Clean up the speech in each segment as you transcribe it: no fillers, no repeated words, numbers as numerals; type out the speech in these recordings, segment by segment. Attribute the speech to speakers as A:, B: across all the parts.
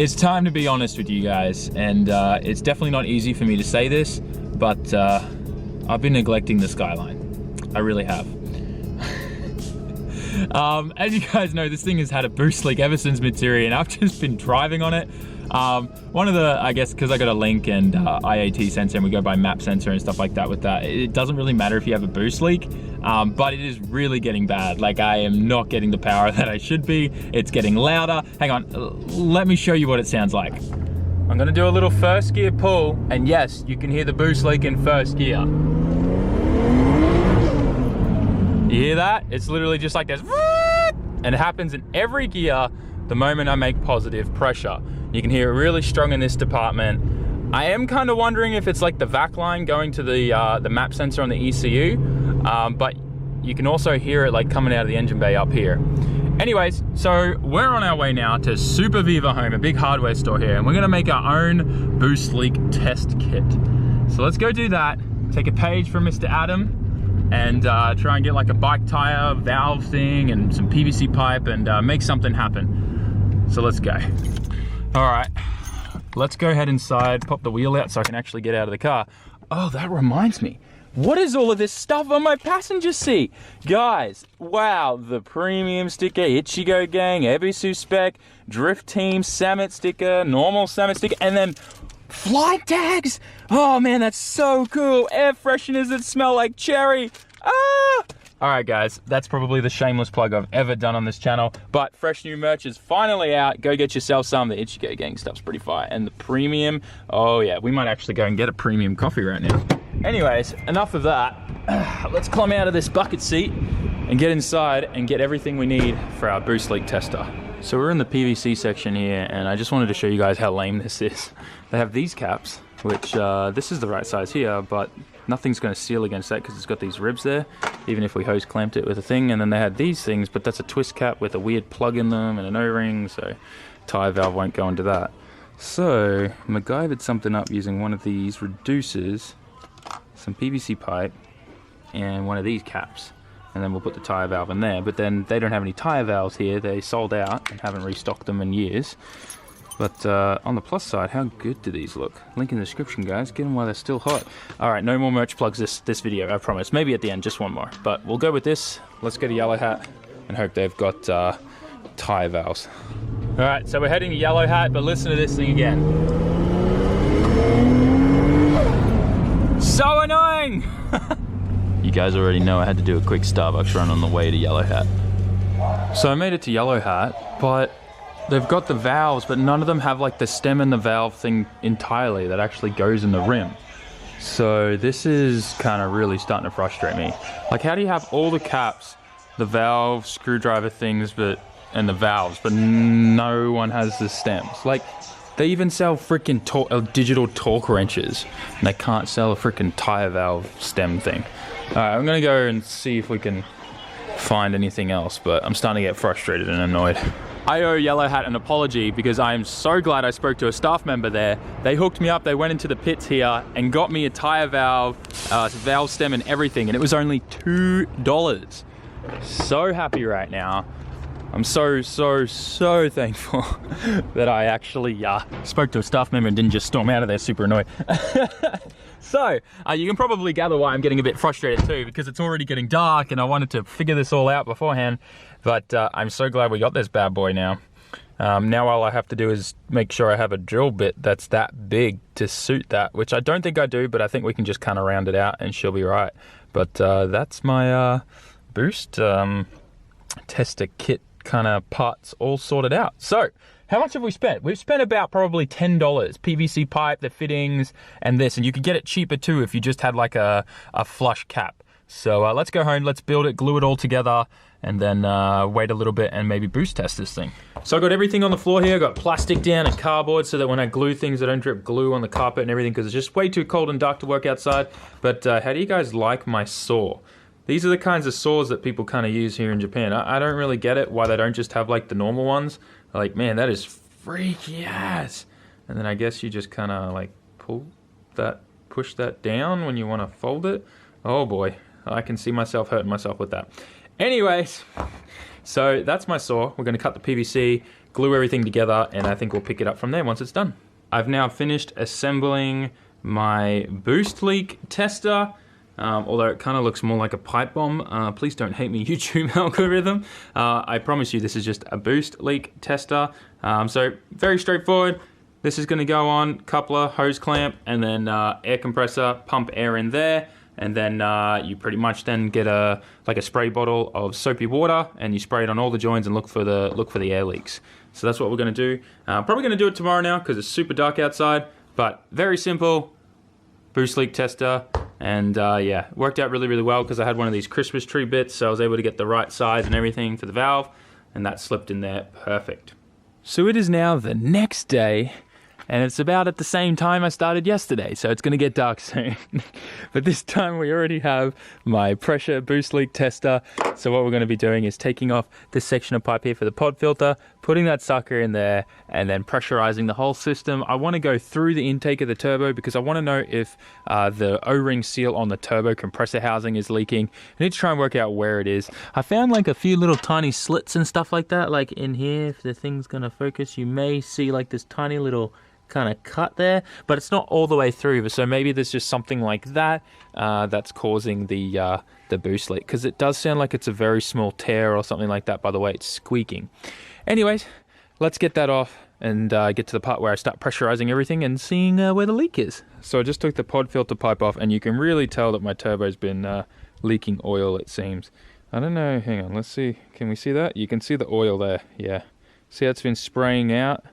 A: It's time to be honest with you guys, and it's definitely not easy for me to say this, but I've been neglecting the Skyline. I really have. As you guys know, this thing has had a boost leak ever since mid-series, and I've just been driving on it. One of the, I guess, because I got a link and IAT sensor, and we go by map sensor and stuff like that with that, it doesn't really matter if you have a boost leak, but it is really getting bad. Like, I am not getting the power that I should be. It's getting louder. Hang on, let me show you what it sounds like. I'm gonna do a little first gear pull, and yes, you can hear the boost leak in first gear. You hear that? It's literally just like this, and it happens in every gear the moment I make positive pressure. You can hear it really strong in this department. I am kind of wondering if it's like the vac line going to the map sensor on the ECU, but you can also hear it like coming out of the engine bay up here. Anyways, so we're on our way now to Super Viva Home, a big hardware store here, and we're gonna make our own boost leak test kit. So let's go do that, take a page from Mr. Adam, and try and get like a bike tire valve thing and some PVC pipe and make something happen. So let's go. All right, let's go head inside, pop the wheel out so I can actually get out of the car. Oh, that reminds me. What is all of this stuff on my passenger seat? Guys, wow, the premium sticker, Ichigo Gang, Ebisu spec, Drift Team, SAMMIT sticker, normal SAMMIT sticker, and then flight tags. Oh man, that's so cool. Air fresheners that smell like cherry. Ah! All right, guys, that's probably the shameless plug I've ever done on this channel, but fresh new merch is finally out. Go get yourself some. The Ichigo Gang stuff's pretty fire. And the premium, oh yeah, we might actually go and get a premium coffee right now. Anyways, enough of that. Let's climb out of this bucket seat and get inside and get everything we need for our boost leak tester. So we're in the PVC section here, and I just wanted to show you guys how lame this is. They have these caps, which this is the right size here, but nothing's going to seal against that because it's got these ribs there, even if we hose clamped it with a thing. And then they had these things, but that's a twist cap with a weird plug in them and an O-ring, so tire valve won't go into that. So MacGyvered something up using one of these reducers, some PVC pipe, and one of these caps. And then we'll put the tire valve in there. But then they don't have any tire valves here. They sold out and haven't restocked them in years. But on the plus side, how good do these look? Link in the description, guys. Get them while they're still hot. All right, no more merch plugs this video, I promise. Maybe at the end, just one more. But we'll go with this. Let's go to Yellow Hat and hope they've got tire valves. All right, so we're heading to Yellow Hat, but listen to this thing again. So annoying! You guys already know I had to do a quick Starbucks run on the way to Yellow Hat. So I made it to Yellow Hat, but they've got the valves, but none of them have like the stem and the valve thing entirely that actually goes in the rim. So this is kind of really starting to frustrate me. Like, how do you have all the caps, the valve, screwdriver things, and the valves, but no one has the stems? Like, they even sell freaking digital torque wrenches, and they can't sell a freaking tire valve stem thing. All right, I'm gonna go and see if we can find anything else, but I'm starting to get frustrated and annoyed. I owe Yellow Hat an apology because I am so glad I spoke to a staff member there. They hooked me up, they went into the pits here and got me a tire valve, valve stem and everything, and it was only $2. So happy right now. I'm so thankful that I actually spoke to a staff member and didn't just storm out of there super annoyed. So, you can probably gather why I'm getting a bit frustrated too, because it's already getting dark and I wanted to figure this all out beforehand. But I'm so glad we got this bad boy now. Now all I have to do is make sure I have a drill bit that's that big to suit that, which I don't think I do, but I think we can just kind of round it out and she'll be right. But that's my boost tester kit kind of parts all sorted out. So how much have we spent? We've spent about probably $10. PVC pipe, the fittings, and this. And you could get it cheaper too if you just had like a flush cap. So let's go home, let's build it, glue it all together, and then wait a little bit and maybe boost test this thing. So I got everything on the floor here. I got plastic down and cardboard so that when I glue things, I don't drip glue on the carpet and everything because it's just way too cold and dark to work outside. But how do you guys like my saw? These are the kinds of saws that people kind of use here in Japan. I don't really get it, why they don't just have like the normal ones. Like, man, that is freaky ass. And then I guess you just kind of like push that down when you want to fold it. Oh boy, I can see myself hurting myself with that. Anyways, so that's my saw. We're going to cut the PVC, glue everything together, and I think we'll pick it up from there once it's done. I've now finished assembling my boost leak tester. Although it kind of looks more like a pipe bomb. Please don't hate me, YouTube algorithm. I promise you this is just a boost leak tester. So very straightforward. This is going to go on coupler, hose clamp, and then air compressor, pump air in there. And then you pretty much then get like a spray bottle of soapy water, and you spray it on all the joints and look for the air leaks. So that's what we're going to do. Probably going to do it tomorrow now because it's super dark outside. But very simple boost leak tester. And yeah, worked out really, really well because I had one of these Christmas tree bits, so I was able to get the right size and everything for the valve, and that slipped in there perfect. So it is now the next day, and it's about at the same time I started yesterday, so it's going to get dark soon. But this time we already have my pressure boost leak tester. So what we're going to be doing is taking off this section of pipe here for the pod filter, putting that sucker in there, and then pressurizing the whole system. I want to go through the intake of the turbo because I want to know if the O-ring seal on the turbo compressor housing is leaking. I need to try and work out where it is. I found like a few little tiny slits and stuff like that, like in here. If the thing's going to focus, you may see like this tiny little kind of cut there, but it's not all the way through, so maybe there's just something like that that's causing the boost leak, because it does sound like it's a very small tear or something like that by the way it's squeaking. Anyways, let's get that off and get to the part where I start pressurizing everything and seeing where the leak is. So I just took the pod filter pipe off, and you can really tell that my turbo's been leaking oil, it seems. I don't know, hang on, let's see, can we see that? You can see the oil there, yeah. See how it's been spraying out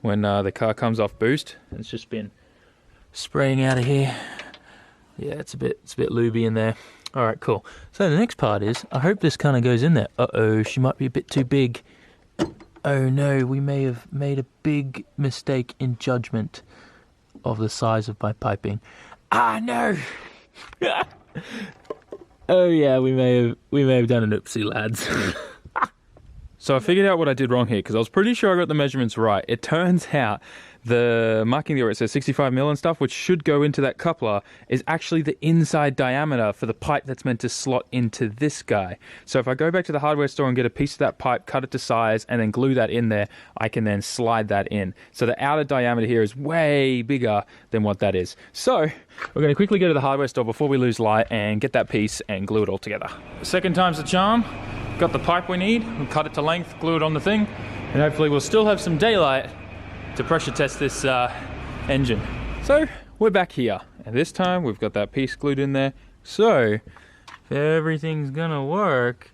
A: when the car comes off boost. It's just been spraying out of here. Yeah, it's a bit lubey in there. All right, cool. So the next part is, I hope this kind of goes in there. Uh-oh, she might be a bit too big. Oh no, we may have made a big mistake in judgment of the size of my piping. Ah, no! Oh yeah, we may have done an oopsie, lads. So I figured out what I did wrong here, because I was pretty sure I got the measurements right. It turns out the marking there, it says 65 mil and stuff, which should go into that coupler, is actually the inside diameter for the pipe that's meant to slot into this guy. So if I go back to the hardware store and get a piece of that pipe, cut it to size, and then glue that in there, I can then slide that in. So the outer diameter here is way bigger than what that is. So we're going to quickly go to the hardware store before we lose light and get that piece and glue it all together. Second time's the charm. Got the pipe we need, we'll cut it to length, glue it on the thing, and hopefully we'll still have some daylight to pressure test this engine. So we're back here, and this time we've got that piece glued in there. So if everything's gonna work,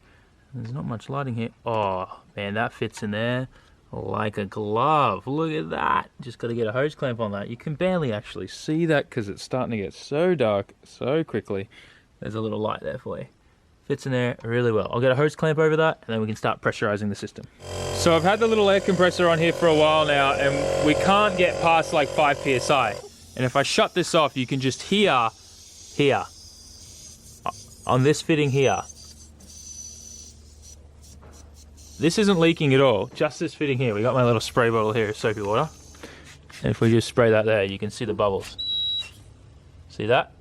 A: there's not much lighting here. Oh man, that fits in there like a glove. Look at that. Just got to get a hose clamp on that. You can barely actually see that because it's starting to get so dark so quickly. There's a little light there for you. Fits in there really well. I'll get a hose clamp over that, and then we can start pressurizing the system. So I've had the little air compressor on here for a while now, and we can't get past like 5 psi. And if I shut this off, you can just hear here, on this fitting here. This isn't leaking at all, just this fitting here. We got my little spray bottle here of soapy water. And if we just spray that there, you can see the bubbles. See that?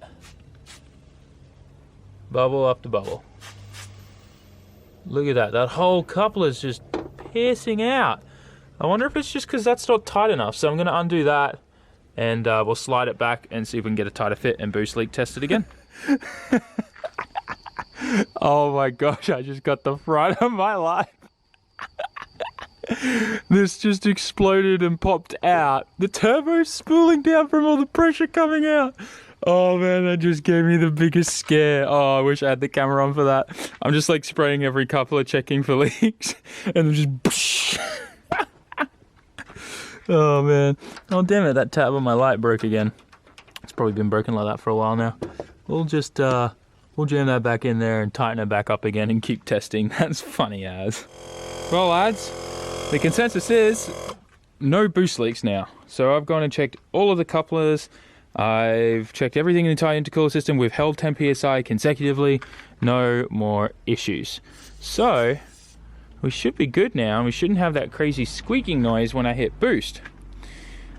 A: Bubble after bubble. Look at that. That whole coupler is just piercing out. I wonder if it's just because that's not tight enough. So I'm going to undo that, and we'll slide it back and see if we can get a tighter fit and boost leak test it again. Oh my gosh, I just got the fright of my life. This just exploded and popped out. The turbo's spooling down from all the pressure coming out. Oh man, that just gave me the biggest scare. Oh, I wish I had the camera on for that. I'm just like spraying every coupler, checking for leaks, and just oh man. Oh damn it, that tab on my light broke again. It's probably been broken like that for a while now. We'll just we'll jam that back in there and tighten it back up again and keep testing. That's funny as. Well lads, the consensus is no boost leaks now. So I've gone and checked all of the couplers. I've checked everything in the entire intercooler system. We've held 10 psi consecutively. No more issues. So we should be good now, and we shouldn't have that crazy squeaking noise when I hit boost.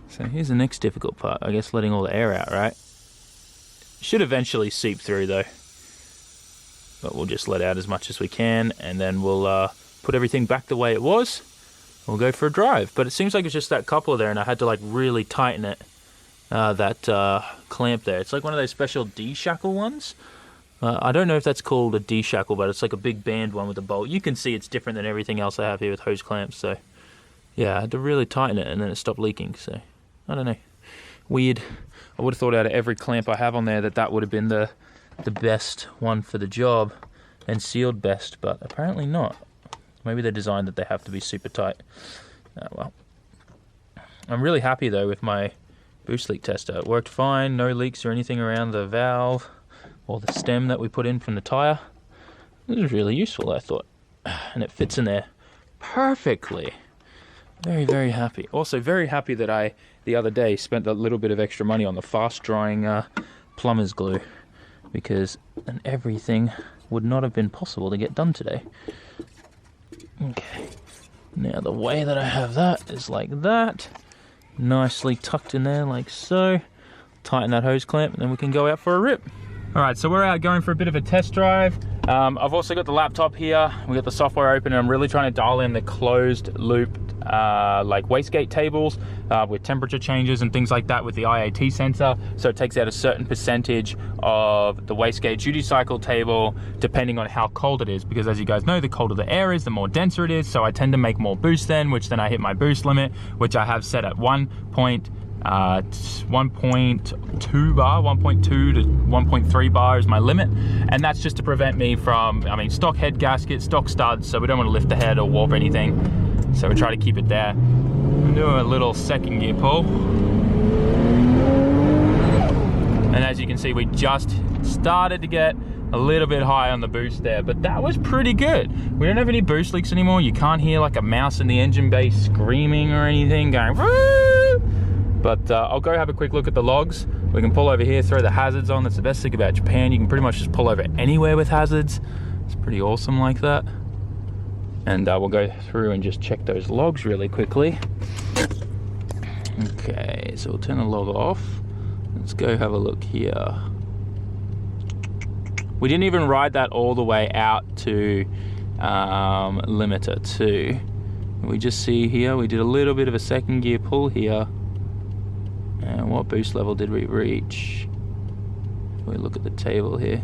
A: So here's the next difficult part, I guess, letting all the air out, right? Should eventually seep through though, but we'll just let out as much as we can, and then we'll put everything back the way it was, we'll go for a drive. But it seems like it's just that coupler there, and I had to like really tighten it, that clamp there. It's like one of those special D-shackle ones. I don't know if that's called a D-shackle, but it's like a big band one with a bolt. You can see it's different than everything else I have here with hose clamps. So yeah, I had to really tighten it, and then it stopped leaking. So I don't know, weird. I would have thought out of every clamp I have on there that would have been the best one for the job and sealed best, but apparently not. Maybe they're designed that they have to be super tight. Oh well. I'm really happy though with my boost leak tester. It worked fine, no leaks or anything around the valve or the stem that we put in from the tire. This is really useful, I thought. And it fits in there perfectly. Very, very happy. Also very happy that I, the other day, spent a little bit of extra money on the fast drying plumber's glue, because then everything would not have been possible to get done today. Okay, now the way that I have that is like that, nicely tucked in there like so. Tighten that hose clamp and then we can go out for a rip. Alright, so we're out going for a bit of a test drive. I've also got the laptop here, we got the software open, and I'm really trying to dial in the closed loop like wastegate tables with temperature changes and things like that with the IAT sensor. So it takes out a certain percentage of the wastegate duty cycle table depending on how cold it is, because as you guys know, the colder the air is, the more denser it is. So I tend to make more boost then, which then I hit my boost limit, which I have set at 1.2 bar, 1.2 to 1.3 bar is my limit, and that's just to prevent me from, I mean, stock head gasket, stock studs, so we don't want to lift the head or warp anything, so we try to keep it there. I'm doing a little second gear pull, and as you can see, we just started to get a little bit high on the boost there, but that was pretty good. We don't have any boost leaks anymore. You can't hear like a mouse in the engine bay screaming or anything going woo! But I'll go have a quick look at the logs. We can pull over here, throw the hazards on. That's the best thing about Japan. You can pretty much just pull over anywhere with hazards. It's pretty awesome like that. And we'll go through and just check those logs really quickly. Okay, so we'll turn the log off. Let's go have a look here. We didn't even ride that all the way out to limiter 2. We just see here, we did a little bit of a second gear pull here. And what boost level did we reach? If we look at the table here.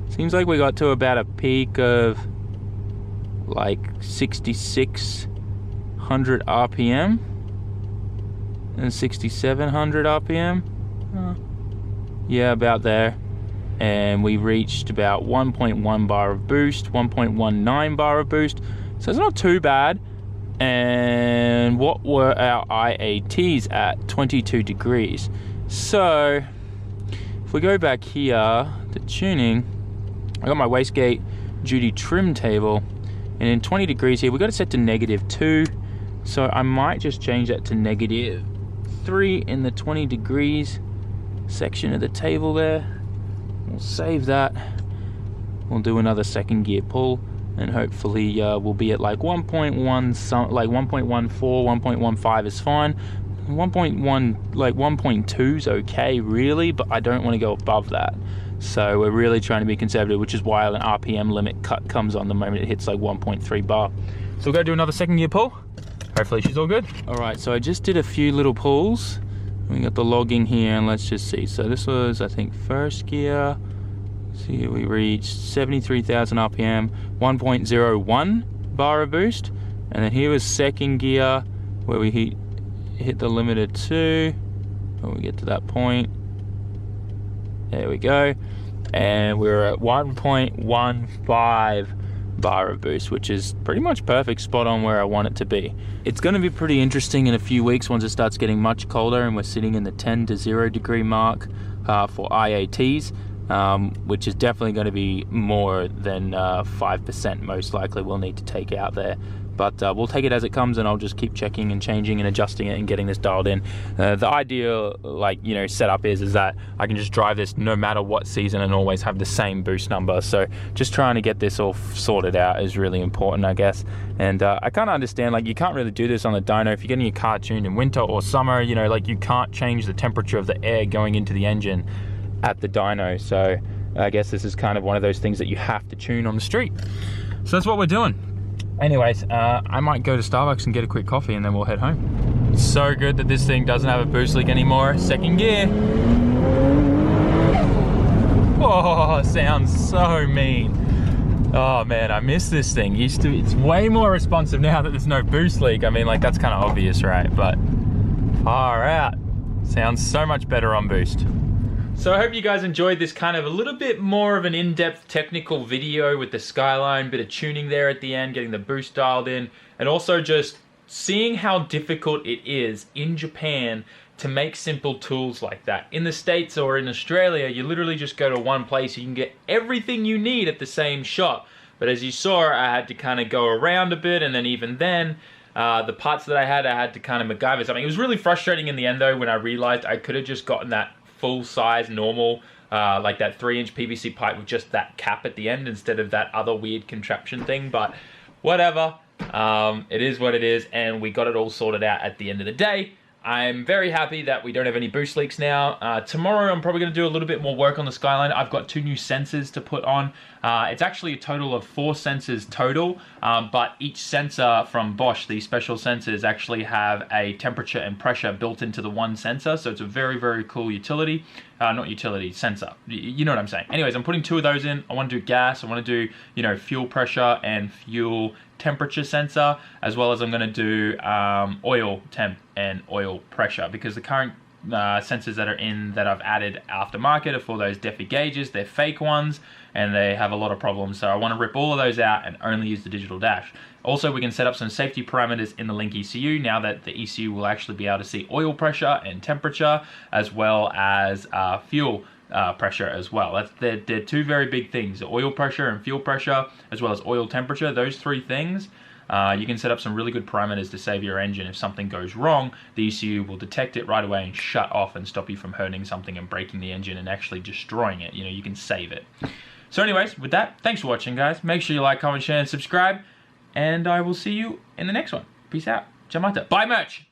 A: Seems like we got to about a peak of like 6,600 RPM and 6,700 RPM. Yeah, about there. And we reached about 1.1 bar of boost, 1.19 bar of boost. So it's not too bad. And what were our IATs at? 22 degrees. So if we go back here to tuning, I got my wastegate duty trim table, and in 20 degrees here we got it set to -2. So I might just change that to -3 in the 20 degrees section of the table there. We'll save that. We'll do another second gear pull, and hopefully we'll be at like 1.1, like 1.14, 1.15 is fine. 1.1, like 1.2 is okay really, but I don't want to go above that. So we're really trying to be conservative, which is why an RPM limit cut comes on the moment it hits like 1.3 bar. So we'll go do another second gear pull. Hopefully she's all good. All right, so I just did a few little pulls. We got the logging here, and let's just see. So this was, I think, first gear. See, we reached 73,000 RPM, 1.01 bar of boost. And then here was second gear, where we hit the limiter 2. When we get to that point, there we go. And we're at 1.15 bar of boost, which is pretty much perfect, spot on where I want it to be. It's going to be pretty interesting in a few weeks once it starts getting much colder and we're sitting in the 10 to 0 degree mark for IATs, which is definitely going to be more than 5% most likely we'll need to take out there. But we'll take it as it comes, and I'll just keep checking and changing and adjusting it and getting this dialed in. The ideal, setup is that I can just drive this no matter what season and always have the same boost number. So just trying to get this all sorted out is really important, I guess. And I kind of understand, you can't really do this on the dyno. If you're getting your car tuned in winter or summer, you can't change the temperature of the air going into the engine at the dyno. So I guess this is kind of one of those things that you have to tune on the street. So that's what we're doing. Anyways, I might go to Starbucks and get a quick coffee and then we'll head home. It's so good that this thing doesn't have a boost leak anymore. Second gear. Oh, sounds so mean. Oh man, I miss this thing. It's way more responsive now that there's no boost leak. I mean, like, that's kind of obvious, right? But far out. Sounds so much better on boost. So I hope you guys enjoyed this kind of a little bit more of an in-depth technical video with the Skyline, bit of tuning there at the end, getting the boost dialed in, and also just seeing how difficult it is in Japan to make simple tools like that. In the States or in Australia, you literally just go to one place, you can get everything you need at the same shop. But as you saw, I had to kind of go around a bit, and then even then, the parts that I had to kind of MacGyver something. It was really frustrating in the end though, when I realized I could have just gotten that full size normal, like that 3-inch PVC pipe with just that cap at the end instead of that other weird contraption thing, but whatever. It is what it is, and we got it all sorted out at the end of the day. I'm very happy that we don't have any boost leaks now. Tomorrow I'm probably going to do a little bit more work on the Skyline. I've got 2 new sensors to put on. It's actually a total of 4 sensors total, but each sensor from Bosch, these special sensors, actually have a temperature and pressure built into the one sensor, so it's a very, very cool utility. Not utility, sensor. You know what I'm saying. Anyways, I'm putting 2 of those in. I want to do gas, I want to do, you know, fuel pressure and fuel temperature sensor, as well as I'm going to do oil temp and oil pressure, because the current sensors that are in that I've added aftermarket are for those DEFI gauges. They're fake ones and they have a lot of problems, so I want to rip all of those out and only use the digital dash. Also, we can set up some safety parameters in the Link ECU now that the ECU will actually be able to see oil pressure and temperature, as well as fuel pressure as well. They're 2 very big things: oil pressure and fuel pressure, as well as oil temperature. Those 3 things, you can set up some really good parameters to save your engine. If something goes wrong, the ECU will detect it right away and shut off and stop you from hurting something and breaking the engine and actually destroying it. You know, you can save it. So anyways, with that, thanks for watching, guys. Make sure you like, comment, share, and subscribe, and I will see you in the next one. Peace out. Ciao, mata. Buy merch!